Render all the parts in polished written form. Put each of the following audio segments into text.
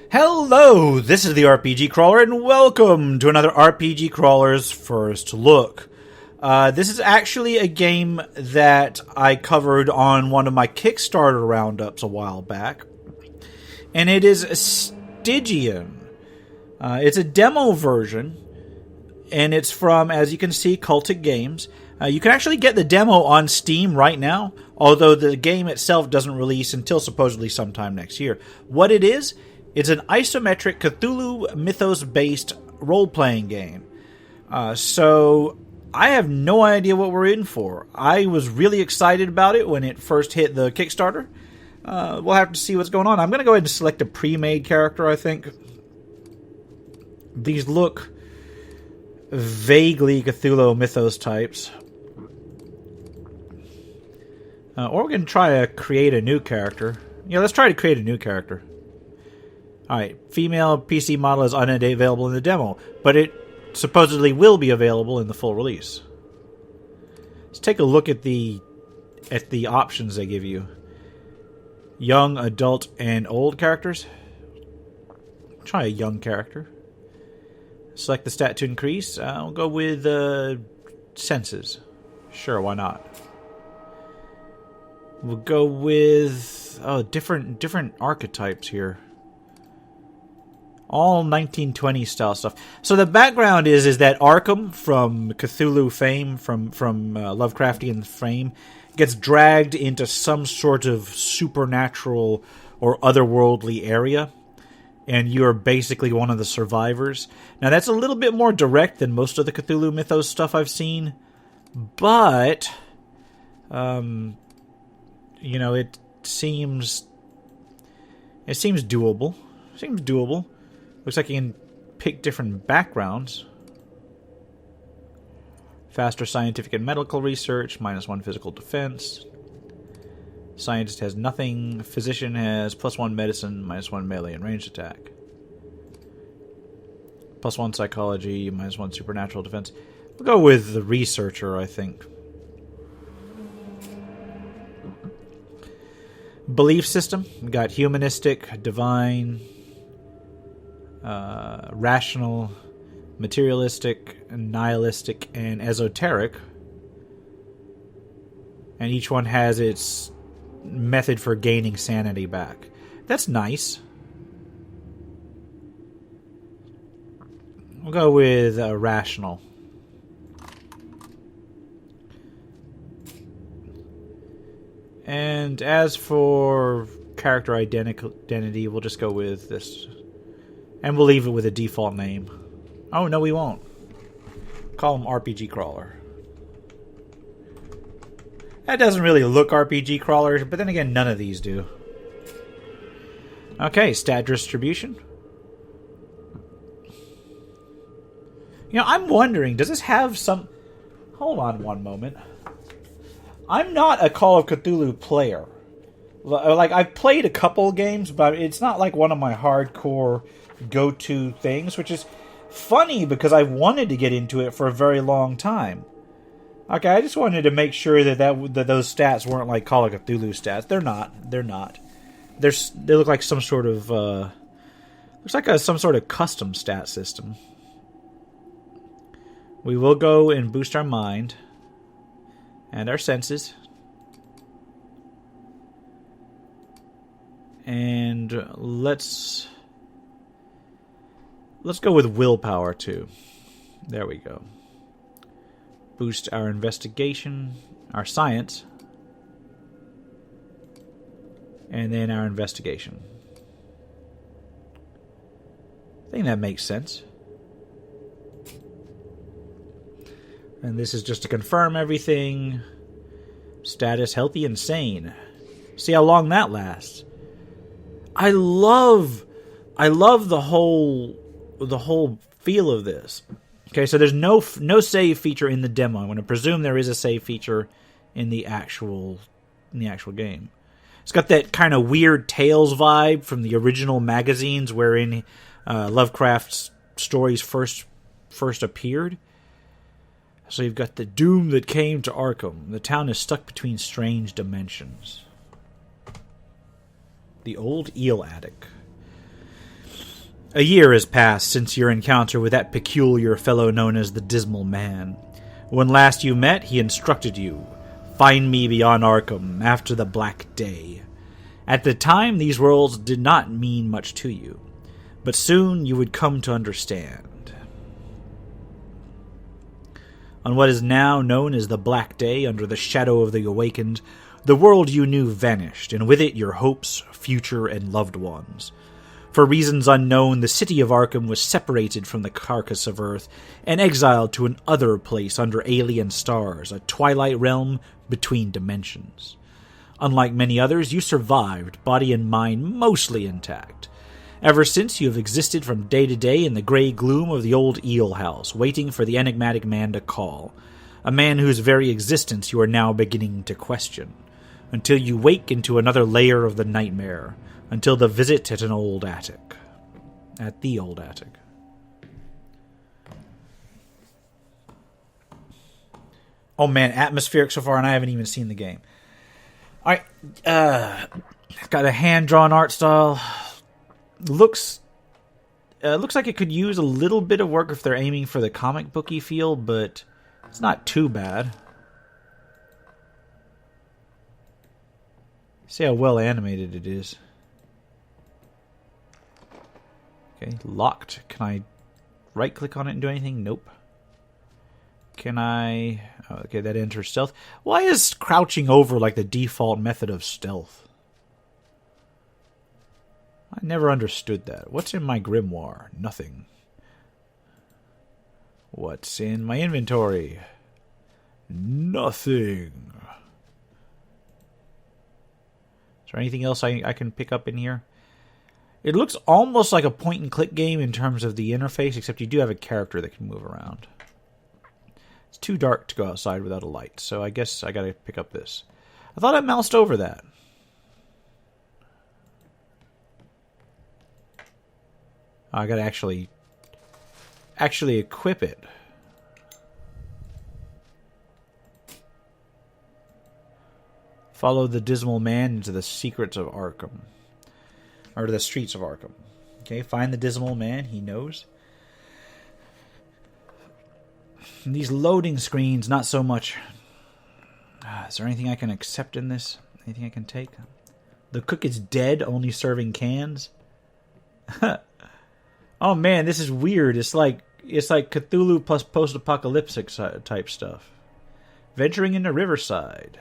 Hello, this is the RPG Crawler, and welcome to another RPG Crawler's First Look. This is actually a game that I covered on one of my Kickstarter roundups a while back, and it is Stygian. It's a demo version, and it's from, as you can see, Cultic Games. You can actually get the demo on Steam right now, although the game itself doesn't release until supposedly sometime next year. What it is, it's an isometric Cthulhu mythos-based role-playing game. So I have no idea what we're in for. I was really excited about it when it first hit the Kickstarter. We'll have to see what's going on. I'm going to go ahead and select a pre-made character, I think. These look vaguely Cthulhu mythos types. Or we're going to try to create a new character. Yeah, let's try to create a new character. Alright, female PC model is unavailable in the demo, but it supposedly will be available in the full release. Let's take a look at the options they give you. Young, adult, and old characters. Try a young character. Select the stat to increase. We'll go with senses. Sure, why not? We'll go with different archetypes here. All 1920s style stuff. So the background is that Arkham from Cthulhu fame, from Lovecraftian fame, gets dragged into some sort of supernatural or otherworldly area, and you are basically one of the survivors. Now that's a little bit more direct than most of the Cthulhu mythos stuff I've seen, but it seems doable. Looks like you can pick different backgrounds. Faster scientific and medical research, -1 physical defense. Scientist has nothing. Physician has +1 medicine, -1 melee and ranged attack. +1 psychology, -1 supernatural defense. We'll go with the researcher, I think. Belief system. We got humanistic, divine, rational, materialistic, nihilistic, and esoteric. And each one has its method for gaining sanity back. That's nice. We'll go with rational. And as for character identity, we'll just go with this. And we'll leave it with a default name. Oh, no, we won't. Call him RPG Crawler. That doesn't really look RPG Crawler, but then again, none of these do. Okay, stat distribution. I'm wondering, does this have some... Hold on one moment. I'm not a Call of Cthulhu player. Like, I've played a couple games, but it's not like one of my hardcore go-to things, which is funny because I've wanted to get into it for a very long time. Okay, I just wanted to make sure that those stats weren't like Call of Cthulhu stats. They're not. They look like some sort of some sort of custom stat system. We will go and boost our mind and our senses. And let's go with willpower too. There we go. Boost our investigation, our science, and then our investigation. I think that makes sense. And this is just to confirm everything. Status healthy and sane. See how long that lasts. I love the whole feel of this. Okay, so there's no save feature in the demo. I'm going to presume there is a save feature in the actual game. It's got that kind of weird Tales vibe from the original magazines wherein Lovecraft's stories first appeared. So you've got the doom that came to Arkham. The town is stuck between strange dimensions. The old eel attic. A year has passed since your encounter with that peculiar fellow known as the Dismal Man. When last you met, he instructed you, "Find me beyond Arkham, after the Black Day." At the time, these words did not mean much to you, but soon you would come to understand. On what is now known as the Black Day, under the shadow of the Awakened, the world you knew vanished, and with it your hopes, future, and loved ones. For reasons unknown, the city of Arkham was separated from the carcass of Earth and exiled to an other place under alien stars, a twilight realm between dimensions. Unlike many others, you survived, body and mind mostly intact. Ever since, you have existed from day to day in the gray gloom of the old Eel House, waiting for the enigmatic man to call, a man whose very existence you are now beginning to question, until you wake into another layer of the nightmare, until the visit at an old attic. At the old attic. Oh man, atmospheric so far, and I haven't even seen the game. Alright, got a hand-drawn art style. Looks like it could use a little bit of work if they're aiming for the comic booky feel, but it's not too bad. See how well animated it is. Okay, locked. Can I right-click on it and do anything? Nope. Can I... Oh, okay, that enters stealth. Why is crouching over like the default method of stealth? I never understood that. What's in my grimoire? Nothing. What's in my inventory? Nothing. Is there anything else I can pick up in here? It looks almost like a point-and-click game in terms of the interface, except you do have a character that can move around. It's too dark to go outside without a light, so I guess I gotta pick up this. I thought I moused over that. I gotta actually equip it. Follow the Dismal Man into the secrets of Arkham. Or to the streets of Arkham. Okay, find the Dismal Man, he knows. And these loading screens, not so much. Is there anything I can accept in this? Anything I can take? The cook is dead, only serving cans? Oh man, this is weird. It's like Cthulhu plus post-apocalyptic type stuff. Venturing into Riverside.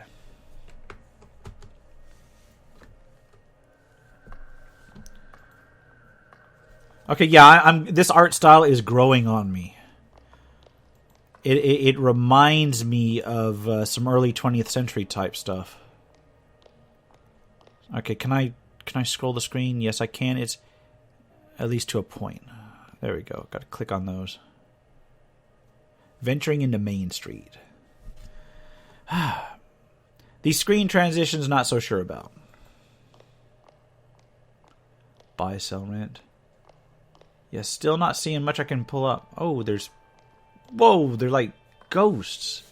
Okay, yeah, this art style is growing on me. It reminds me of some early 20th century type stuff. Okay, can I scroll the screen? Yes, I can. It's at least to a point. There we go. Got to click on those. Venturing into Main Street. These screen transitions, not so sure about. Buy, sell, rent. Yeah, still not seeing much I can pull up. Oh, there's... Whoa, they're like ghosts.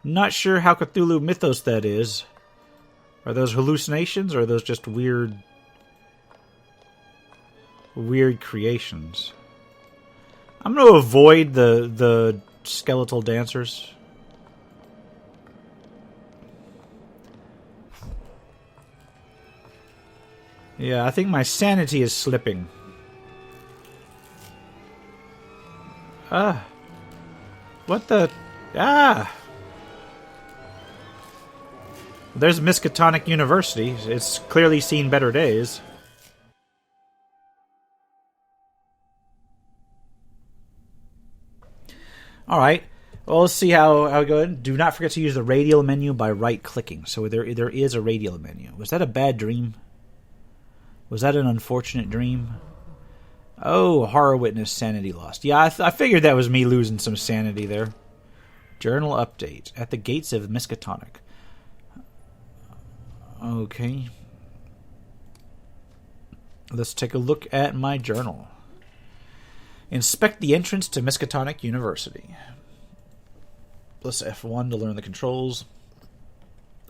Not sure how Cthulhu mythos that is. Are those hallucinations or are those just weird creations? I'm going to avoid the skeletal dancers. Yeah, I think my sanity is slipping. What the... There's Miskatonic University. It's clearly seen better days. Alright. Well, let's see how we go. Do not forget to use the radial menu by right-clicking. So there is a radial menu. Was that a bad dream? Was that an unfortunate dream? Oh, horror witness, sanity lost. Yeah, I figured that was me losing some sanity there. Journal update. At the gates of Miskatonic. Okay. Let's take a look at my journal. Inspect the entrance to Miskatonic University. Plus F1 to learn the controls.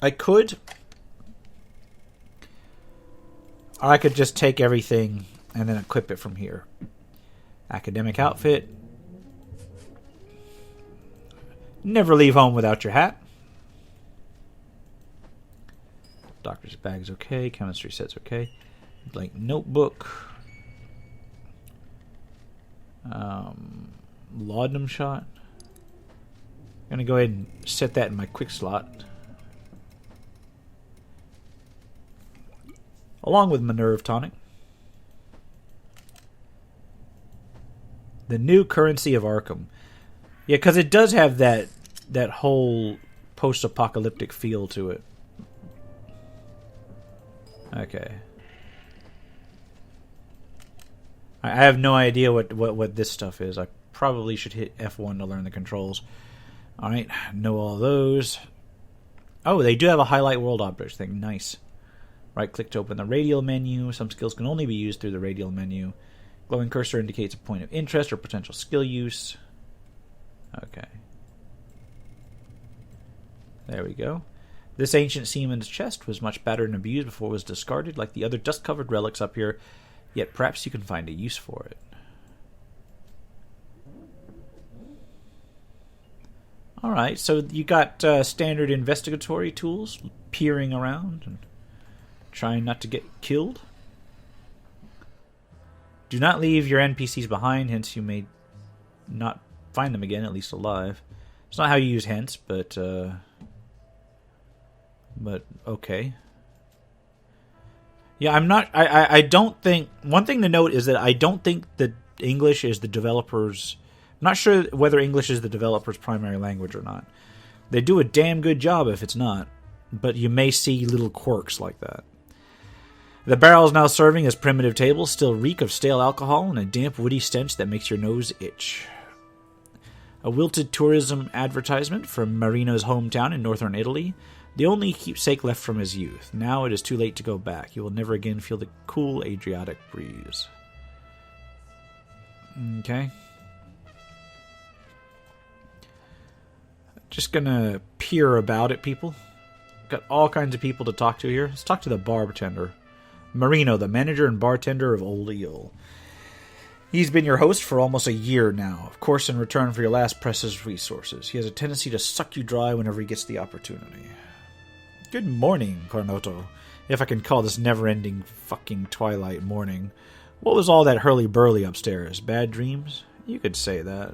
I could Or I could just take everything and then equip it from here. Academic outfit. Never leave home without your hat. Doctor's bag's okay. Chemistry set's okay. Blank notebook. Laudanum shot. I'm going to go ahead and set that in my quick slot. Along with my nerve tonic. The new currency of Arkham. Yeah, because it does have that whole post-apocalyptic feel to it. Okay. I have no idea what this stuff is. I probably should hit F1 to learn the controls. Alright, know all those. Oh, they do have a highlight world object thing. Nice. Right-click to open the radial menu. Some skills can only be used through the radial menu. Glowing cursor indicates a point of interest or potential skill use. Okay. There we go. This ancient seaman's chest was much battered and abused before it was discarded, like the other dust-covered relics up here, yet perhaps you can find a use for it. Alright, so you got standard investigatory tools, peering around and trying not to get killed. Do not leave your NPCs behind, hence you may not find them again, at least alive. It's not how you use hence, but okay. Yeah, I'm not... I don't think... One thing to note is that I don't think that English is the developers... I'm not sure whether English is the developer's primary language or not. They do a damn good job if it's not, but you may see little quirks like that. The barrels now serving as primitive tables still reek of stale alcohol and a damp, woody stench that makes your nose itch. A wilted tourism advertisement from Marino's hometown in northern Italy, the only keepsake left from his youth. Now it is too late to go back. You will never again feel the cool Adriatic breeze. Okay. Just gonna peer about at people. Got all kinds of people to talk to here. Let's talk to the bartender. Marino, the manager and bartender of Old Eel. He's been your host for almost a year now, of course in return for your last precious resources. He has a tendency to suck you dry whenever he gets the opportunity. Good morning, Carnoto. If I can call this never-ending fucking twilight morning. What was all that hurly-burly upstairs? Bad dreams? You could say that.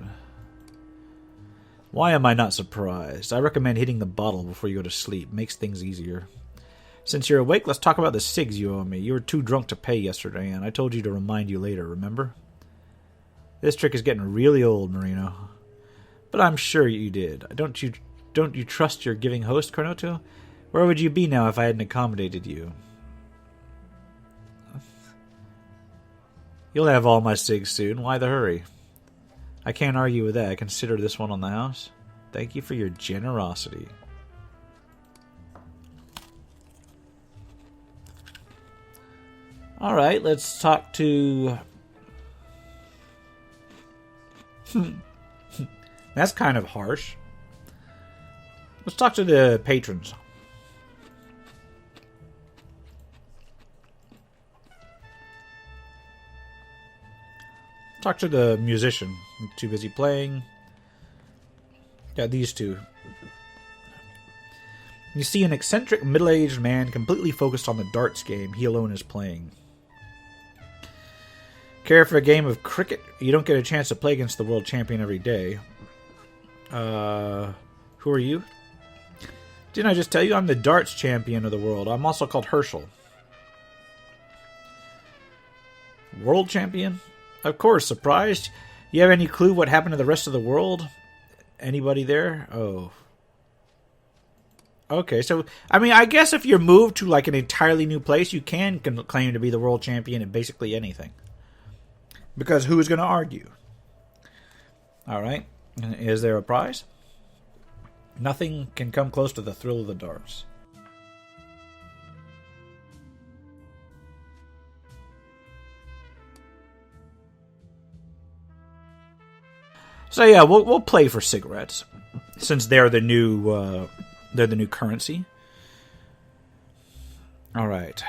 Why am I not surprised? I recommend hitting the bottle before you go to sleep. Makes things easier. Since you're awake, let's talk about the cigs you owe me. You were too drunk to pay yesterday, and I told you to remind you later, remember? This trick is getting really old, Marino. But I'm sure you did. Don't you trust your giving host, Carnoto? Where would you be now if I hadn't accommodated you? You'll have all my cigs soon. Why the hurry? I can't argue with that. I consider this one on the house. Thank you for your generosity. Alright, let's talk to... That's kind of harsh. Let's talk to the patrons. Talk to the musician. I'm too busy playing. Got these two. You see an eccentric middle-aged man completely focused on the darts game he alone is playing. Care for a game of cricket? You don't get a chance to play against the world champion every day. Who are you? Didn't I just tell you I'm the darts champion of the world? I'm also called Herschel. World champion? Of course, surprised? You have any clue what happened to the rest of the world? Anybody there? Oh. Okay, so, I mean, I guess if you're moved to, like, an entirely new place, you can claim to be the world champion at basically anything. Because who's going to argue? Alright. Is there a prize? Nothing can come close to the thrill of the darts. So yeah, we'll play for cigarettes, since they're the new currency. All right.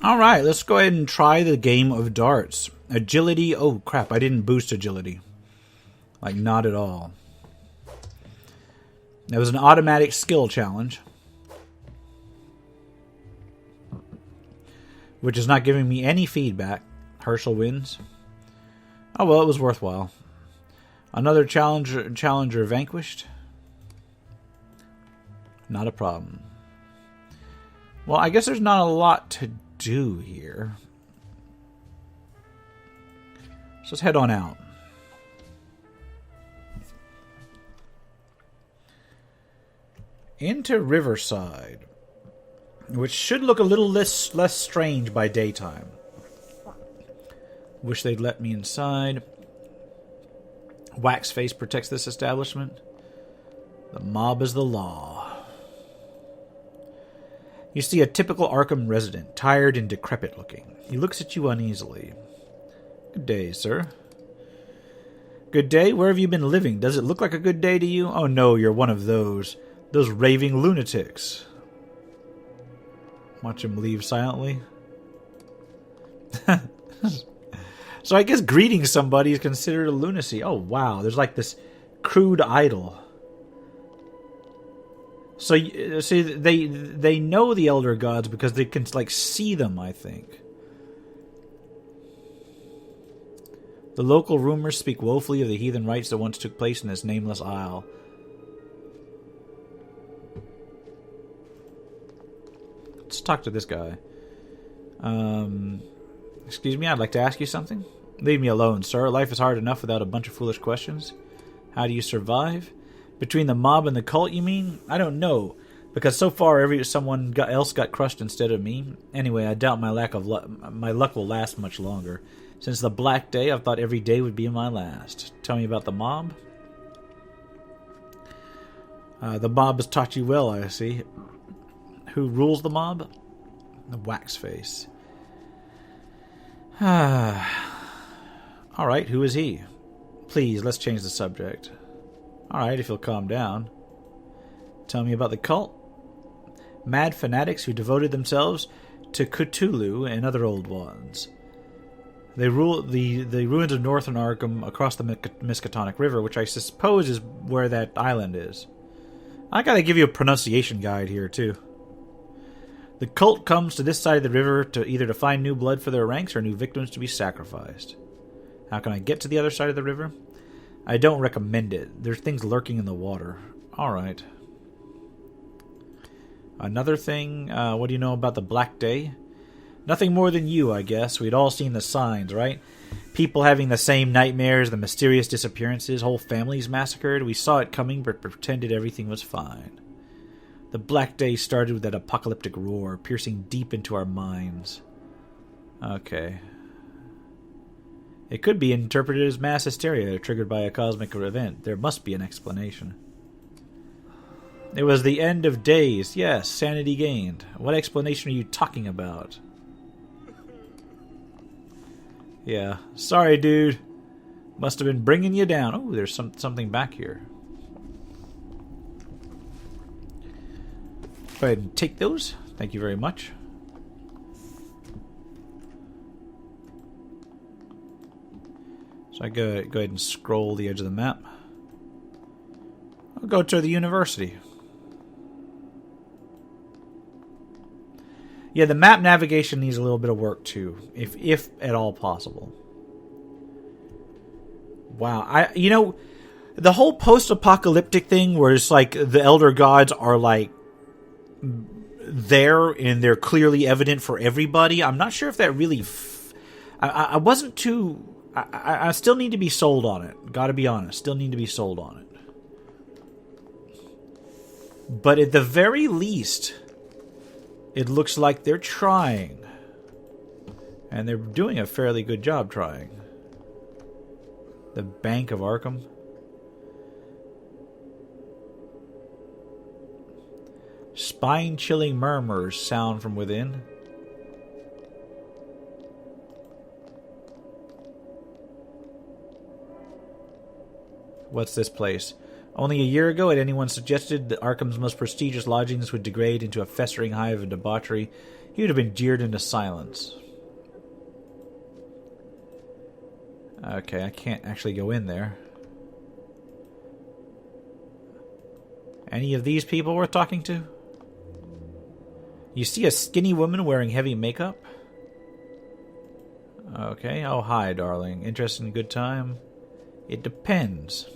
Alright, let's go ahead and try the game of darts. Agility. Oh, crap. I didn't boost agility. Like, not at all. That was an automatic skill challenge. Which is not giving me any feedback. Herschel wins. Oh, well, it was worthwhile. Another challenger vanquished. Not a problem. Well, I guess there's not a lot to do here. So let's head on out. Into Riverside, which should look a little less strange by daytime. Wish they'd let me inside. Wax face protects this establishment. The mob is the law. You see a typical Arkham resident, tired and decrepit looking. He looks at you uneasily. Good day, sir. Good day? Where have you been living? Does it look like a good day to you? Oh no, you're one of those raving lunatics. Watch him leave silently. So I guess greeting somebody is considered a lunacy. Oh wow, there's like this crude idol. So see, they know the elder gods because they can like see them, I think. The local rumors speak woefully of the heathen rites that once took place in this nameless isle. Let's talk to this guy. Excuse me, I'd like to ask you something. Leave me alone, sir. Life is hard enough without a bunch of foolish questions. How do you survive? Between the mob and the cult, you mean? I don't know, because so far someone else got crushed instead of me. Anyway, I doubt my luck will last much longer. Since the Black Day, I've thought every day would be my last. Tell me about the mob. The mob has taught you well, I see. Who rules the mob? The wax face. Alright, who is he? Please, let's change the subject. Alright, if you'll calm down. Tell me about the cult. Mad fanatics who devoted themselves to Cthulhu and other old ones. They rule the ruins of northern Arkham across the Miskatonic River, which I suppose is where that island is. I gotta give you a pronunciation guide here, too. The cult comes to this side of the river to find new blood for their ranks or new victims to be sacrificed. How can I get to the other side of the river? I don't recommend it. There's things lurking in the water. Alright. Another thing, what do you know about the Black Day? Nothing more than you, I guess. We'd all seen the signs, right? People having the same nightmares, the mysterious disappearances, whole families massacred. We saw it coming, but pretended everything was fine. The Black Day started with that apocalyptic roar, piercing deep into our minds. Okay. It could be interpreted as mass hysteria triggered by a cosmic event. There must be an explanation. It was the end of days. Yes, sanity gained. What explanation are you talking about? Yeah. Sorry, dude. Must have been bringing you down. Oh, there's something back here. Go ahead and take those. Thank you very much. So I go ahead and scroll the edge of the map. I'll go to the university. Yeah, the map navigation needs a little bit of work too, if at all possible. Wow, the whole post-apocalyptic thing where it's like the elder gods are like there and they're clearly evident for everybody. I'm not sure if that really. I wasn't too. I still need to be sold on it. Got to be honest, still need to be sold on it. But at the very least, it looks like they're trying. And they're doing a fairly good job trying. The Bank of Arkham. Spine-chilling murmurs sound from within. What's this place? Only a year ago, had anyone suggested that Arkham's most prestigious lodgings would degrade into a festering hive of debauchery, he would have been jeered into silence. Okay, I can't actually go in there. Any of these people worth talking to? You see a skinny woman wearing heavy makeup? Okay, oh hi, darling. Interested in a good time? It depends.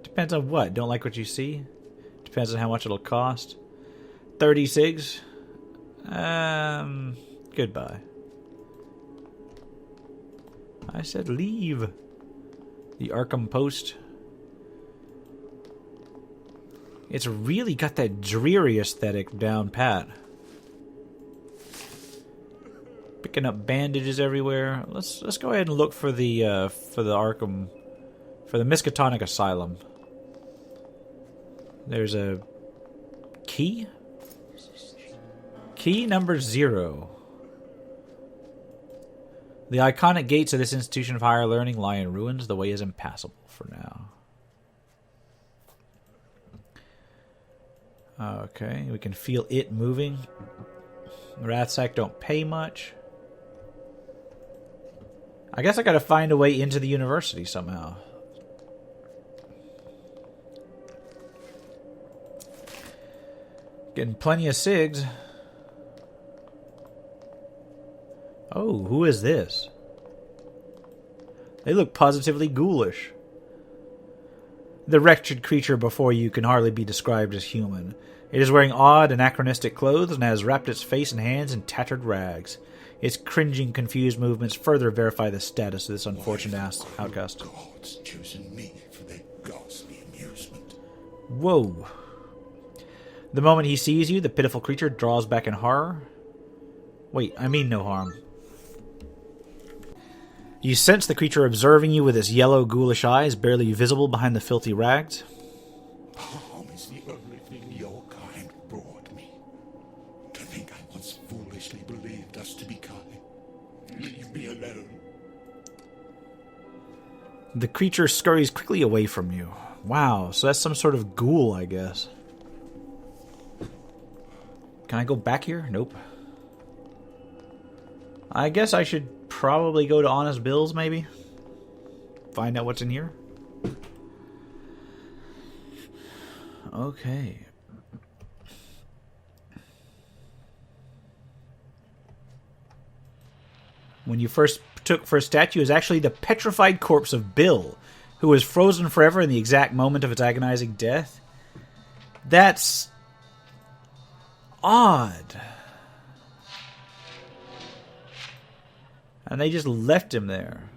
Depends on what? Don't like what you see? Depends on how much it'll cost. 30 cigs? Goodbye. I said leave. The Arkham Post. It's really got that dreary aesthetic down pat. Picking up bandages everywhere. Let's go ahead and look for the Arkham, for the Miskatonic Asylum. There's a key? Key number 0. The iconic gates of this institution of higher learning lie in ruins. The way is impassable for now. Okay, we can feel it moving. Wrathsack don't pay much. I guess I gotta find a way into the university somehow. Getting plenty of cigs. Oh, who is this? They look positively ghoulish. The wretched creature before you can hardly be described as human. It is wearing odd, anachronistic clothes and has wrapped its face and hands in tattered rags. Its cringing, confused movements further verify the status of this unfortunate outcast. Gods chosen me for their ghastly amusement. Whoa. The moment he sees you, the pitiful creature draws back in horror. Wait, I mean no harm. You sense the creature observing you with its yellow, ghoulish eyes, barely visible behind the filthy rags. Harm is the only thing your kind brought me. To think I once foolishly believed us to be kind. Leave me alone. The creature scurries quickly away from you. Wow, so that's some sort of ghoul, I guess. Can I go back here? Nope. I guess I should probably go to Honest Bill's, maybe? Find out what's in here? Okay. When you first took for a statue is actually the petrified corpse of Bill, who was frozen forever in the exact moment of its agonizing death. That's odd. And they just left him there.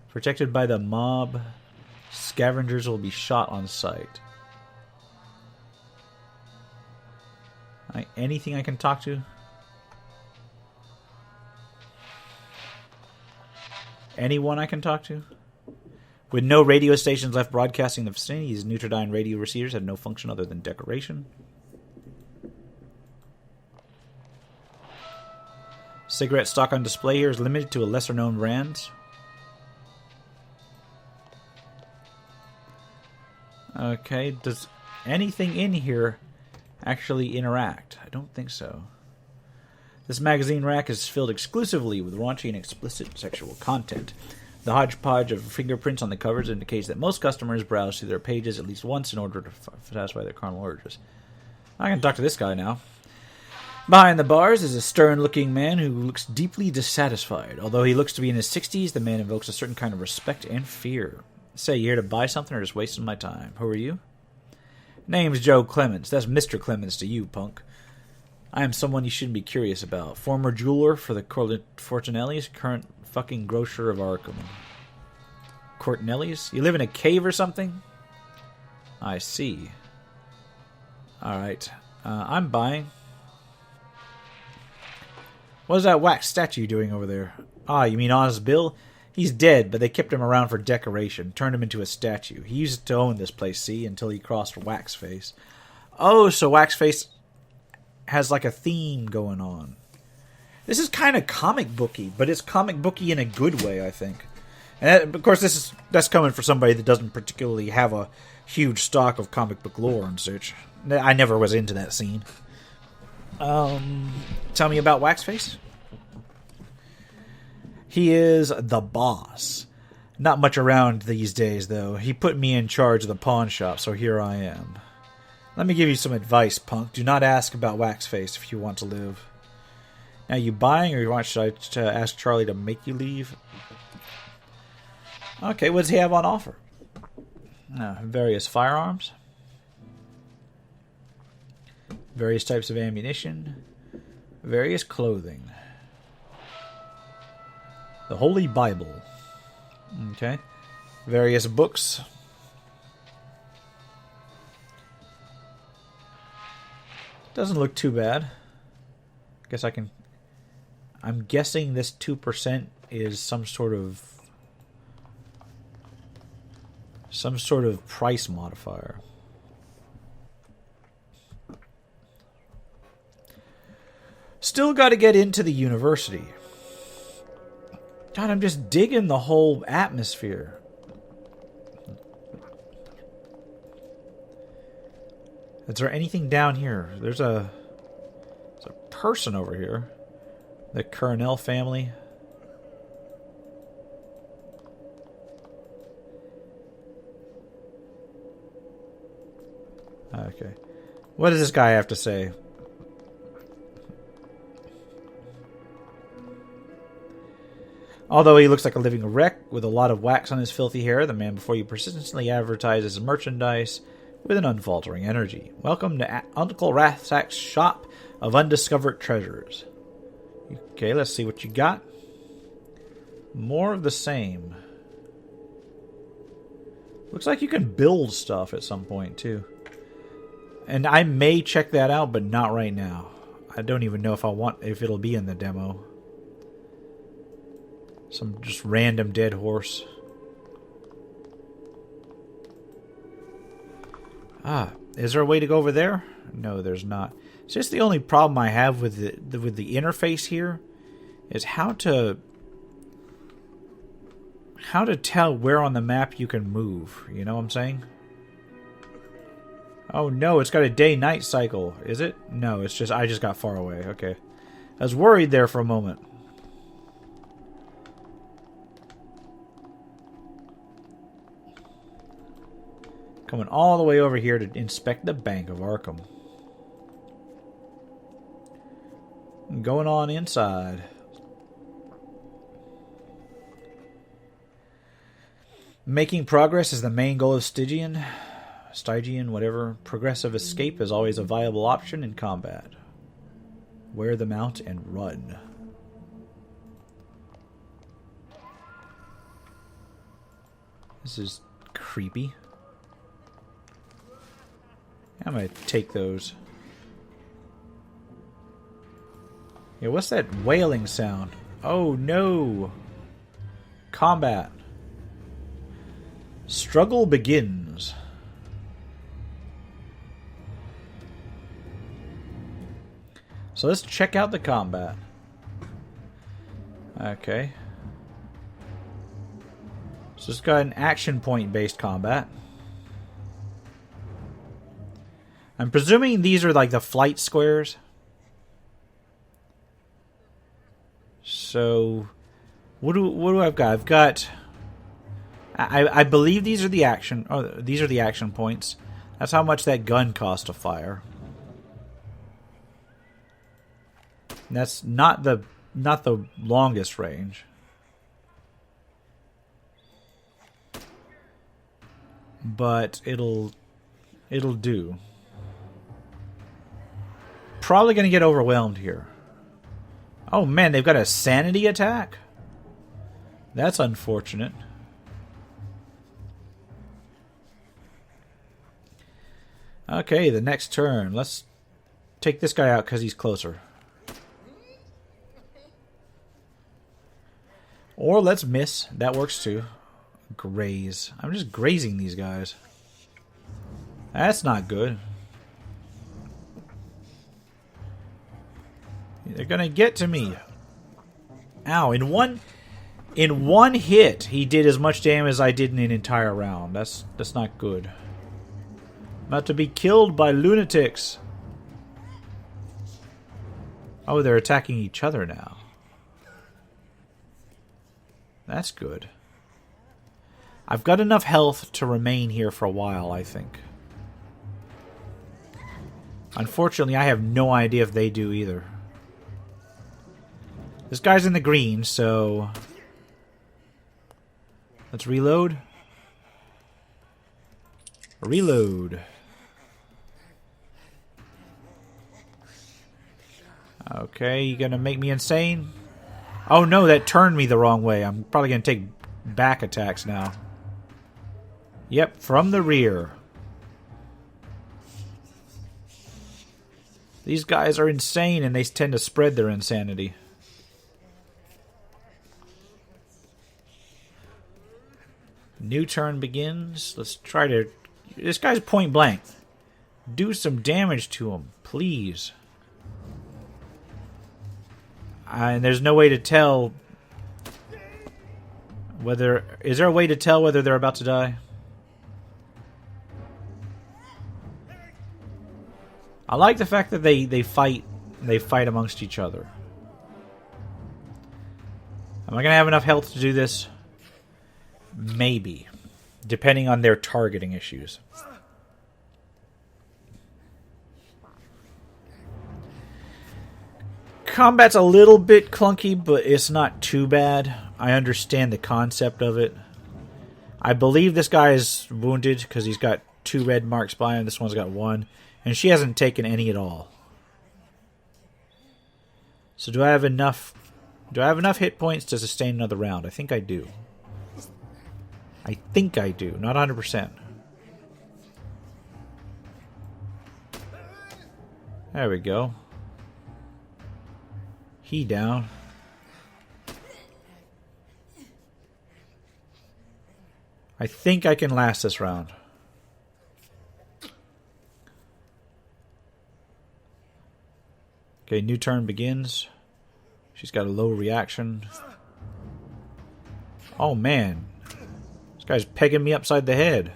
Protected by the mob, scavengers will be shot on sight. Anything I can talk to? Anyone I can talk to? With no radio stations left broadcasting in the vicinity, these Neutrodyne radio receivers had no function other than decoration. Cigarette stock on display here is limited to a lesser-known brand. Okay, does anything in here actually interact? I don't think so. This magazine rack is filled exclusively with raunchy and explicit sexual content. The hodgepodge of fingerprints on the covers indicates that most customers browse through their pages at least once in order to satisfy their carnal urges. I can talk to this guy now. Behind the bars is a stern-looking man who looks deeply dissatisfied. Although he looks to be in his 60s, the man invokes a certain kind of respect and fear. Say, you here to buy something or just wasting my time? Who are you? Name's Joe Clements. That's Mr. Clements to you, punk. I am someone you shouldn't be curious about. Former jeweler for the Fortunellis, current fucking grocer of Arkham. Cortinelli's? You live in a cave or something? I see. Alright. I'm buying. What is that wax statue doing over there? Ah, you mean Honest Bill? He's dead, but they kept him around for decoration, turned him into a statue. He used to own this place, see, until he crossed Waxface. Oh, so Waxface has like a theme going on. This is kind of comic booky, but it's comic booky in a good way, I think. And of course, that's coming for somebody that doesn't particularly have a huge stock of comic book lore and such. I never was into that scene. Tell me about Waxface. He is the boss. Not much around these days, though. He put me in charge of the pawn shop, so here I am. Let me give you some advice, punk. Do not ask about Waxface if you want to live. Now, you buying, or should I ask Charlie to make you leave? Okay, what does he have on offer? Various firearms. Various types of ammunition. Various clothing. The Holy Bible. Okay. Various books. Doesn't look too bad. Guess I can... I'm guessing this 2% is some sort of price modifier. Still got to get into the university. God, I'm just digging the whole atmosphere. Is there anything down here? There's a person over here. The Coronel family. Okay. What does this guy have to say? Although he looks like a living wreck with a lot of wax on his filthy hair, the man before you persistently advertises merchandise with an unfaltering energy. Welcome to Optical Wrath's shop of undiscovered treasures. Okay, let's see what you got. More of the same. Looks like you can build stuff at some point, too. And I may check that out, but not right now. I don't even know if it'll be in the demo. Some just random dead horse. Is there a way to go over there? No, there's not. It's just the only problem I have with the interface here is how to tell where on the map you can move. You know what I'm saying? Oh no, it's got a day-night cycle. Is it? No, it's just I just got far away. Okay. I was worried there for a moment. Coming all the way over here to inspect the Bank of Arkham. Going on inside. Making progress is the main goal of Stygian. Stygian, whatever. Progressive escape is always a viable option in combat. Wear the mount and run. This is creepy. I'm going to take those. Yeah, what's that wailing sound? Oh no! Combat. Struggle begins. So let's check out the combat. Okay. So it's got an action point based combat. I'm presuming these are like the flight squares. So, what do I've got? I've got. I believe these are the action. Oh, these are the action points. That's how much that gun costs to fire. And that's not the longest range. But it'll do. Probably going to get overwhelmed here. Oh man, they've got a sanity attack? That's unfortunate. Okay, the next turn. Let's take this guy out because he's closer. Or let's miss. That works too. Graze. I'm just grazing these guys. That's not good. They're gonna get to me. Ow! In In one hit, he did as much damage as I did in an entire round. That's not good. Not to be killed by lunatics. Oh, they're attacking each other now. That's good. I've got enough health to remain here for a while, I think. Unfortunately, I have no idea if they do either. This guy's in the green, so... let's reload. Reload. Okay, you gonna make me insane? Oh no, that turned me the wrong way. I'm probably gonna take back attacks now. Yep, from the rear. These guys are insane and they tend to spread their insanity. New turn begins. Let's try to... this guy's point blank. Do some damage to him, please. And there's no way to tell whether... is there a way to tell whether they're about to die? I like the fact that they fight amongst each other. Am I going to have enough health to do this? Maybe. Depending on their targeting issues. Combat's a little bit clunky, but it's not too bad. I understand the concept of it. I believe this guy is wounded because he's got 2 red marks by him. This one's got 1. And she hasn't taken any at all. So do I have enough hit points to sustain another round? I think I do. I think I do. Not 100%. There we go. He down. I think I can last this round. Okay, new turn begins. She's got a low reaction. Oh man. This guy's pegging me upside the head.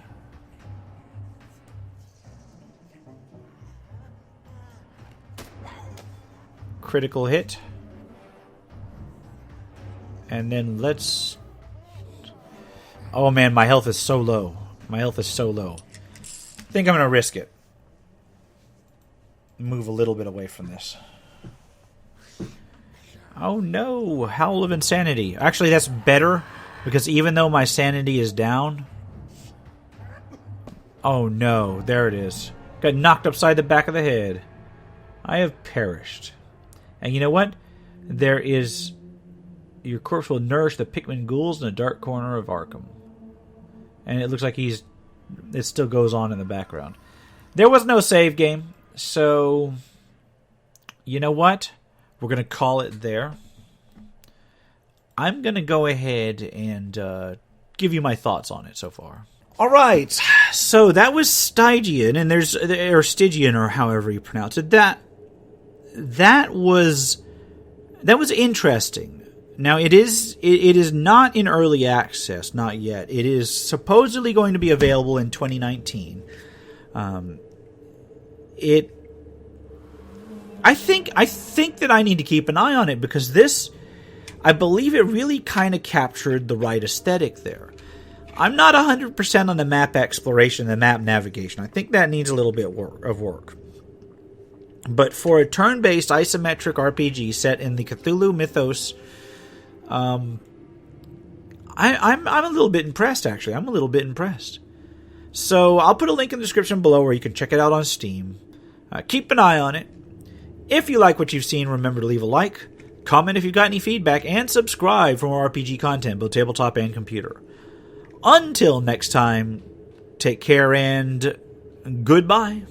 Critical hit. And then let's... oh man, my health is so low. My health is so low. I think I'm going to risk it. Move a little bit away from this. Oh no, Howl of Insanity. Actually, that's better, because even though my sanity is down... oh no, there it is. Got knocked upside the back of the head. I have perished. And you know what? There is... your corpse will nourish the Pikmin ghouls in the dark corner of Arkham. And it looks like it still goes on in the background. There was no save game, so... you know what? We're going to call it there. I'm going to go ahead and give you my thoughts on it so far. All right, so that was Stygian, and or Stygian, or however you pronounce it. That was interesting. Now it is not in early access, not yet. It is supposedly going to be available in 2019. I think that I need to keep an eye on it, because this, I believe it really kind of captured the right aesthetic there. I'm not 100% on the map exploration, the map navigation. I think that needs a little bit of work. But for a turn-based isometric RPG set in the Cthulhu mythos, I'm a little bit impressed, actually. I'm a little bit impressed. So I'll put a link in the description below where you can check it out on Steam. Keep an eye on it. If you like what you've seen, remember to leave a like, comment if you've got any feedback, and subscribe for more RPG content, both tabletop and computer. Until next time, take care and goodbye.